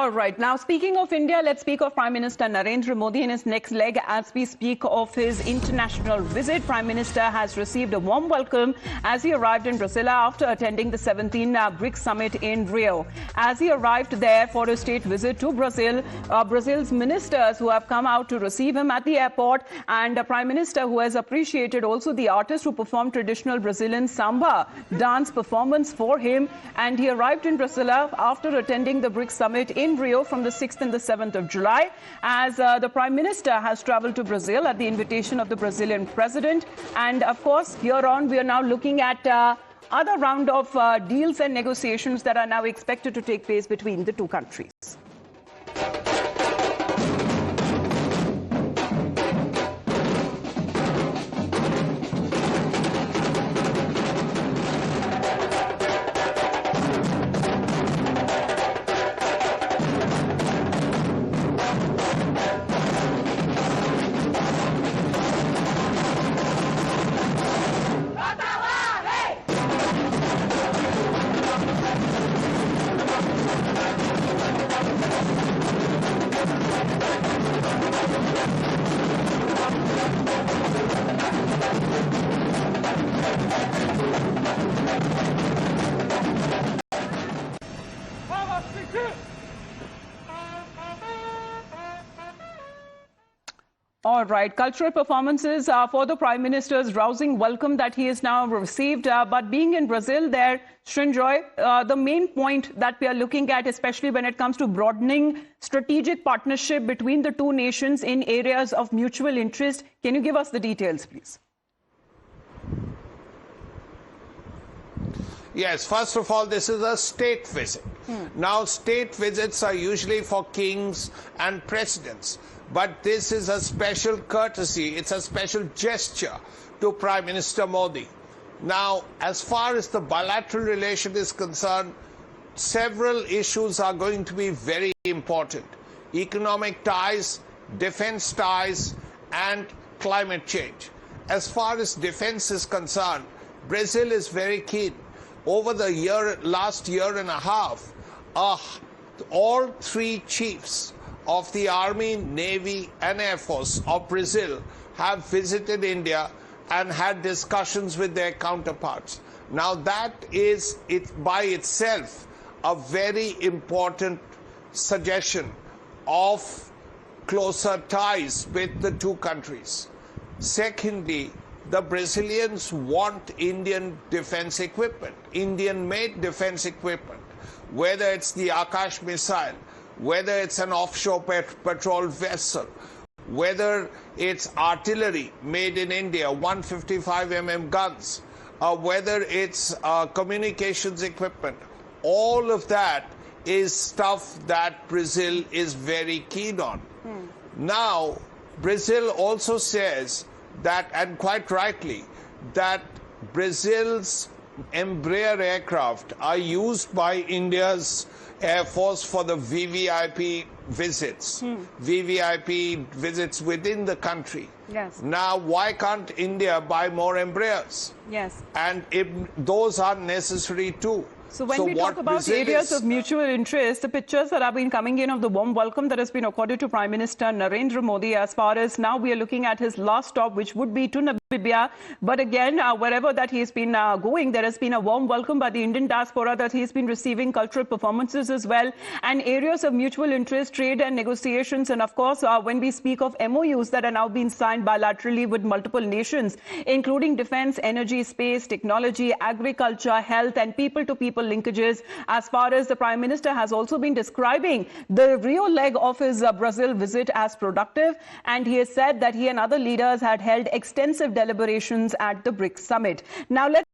All right. Now, speaking of India, let's speak of Prime Minister Narendra Modi in his next leg. As we speak of his international visit, Prime Minister has received a warm welcome as he arrived in Brasilia after attending the 17th BRICS Summit in Rio. As he arrived there for a state visit to Brazil, Brazil's ministers who have come out to receive him at the airport, and a Prime Minister who has appreciated also the artists who performed traditional Brazilian Samba dance performance for him. And he arrived in Brasilia after attending the BRICS Summit in Rio from the 6th and the 7th of July, as the Prime Minister has travelled to Brazil at the invitation of the Brazilian President. And of course, here on, we are now looking at other round of deals and negotiations that are now expected to take place between the two countries. All right, cultural performances for the Prime Minister's rousing welcome that he has now received. But being in Brazil there, Srinjoy, the main point that we are looking at, especially when it comes to broadening strategic partnership between the two nations in areas of mutual interest. Can you give us the details, please? Yes, first of all, this is a state visit. Now, state visits are usually for kings and presidents, but this is a special courtesy, it's a special gesture to Prime Minister Modi. Now, as far as the bilateral relation is concerned, several issues are going to be very important. Economic ties, defense ties, and climate change. As far as defense is concerned, Brazil is very keen. Over the last year and a half, all three chiefs of the Army, Navy, and Air Force of Brazil have visited India and had discussions with their counterparts. Now, that is by itself a very important suggestion of closer ties with the two countries. Secondly, the Brazilians want Indian defense equipment, Indian-made defense equipment, whether it's the Akash missile, whether it's an offshore patrol vessel, whether it's artillery made in India, 155 guns, whether it's communications equipment. All of that is stuff that Brazil is very keen on. Now, Brazil also says that, and quite rightly, that Brazil's Embraer aircraft are used by India's Air Force for the VVIP visits, VVIP visits within the country. Yes. Now, why can't India buy more Embraers? Yes. And those are necessary too. So when we talk about areas of mutual interest, the pictures that have been coming in of the warm welcome that has been accorded to Prime Minister Narendra Modi, as far as now we are looking at his last stop, which would be to Namibia. But again, wherever that he has been going, there has been a warm welcome by the Indian diaspora that he has been receiving cultural performances as well, and areas of mutual interest, trade and negotiations. And of course, when we speak of MOUs that are now being signed bilaterally with multiple nations, including defense, energy, space, technology, agriculture, health, and people-to-people linkages, as far as the Prime Minister has also been describing the Rio leg of his Brazil visit as productive, and he has said that he and other leaders had held extensive deliberations at the BRICS Summit. Now, let's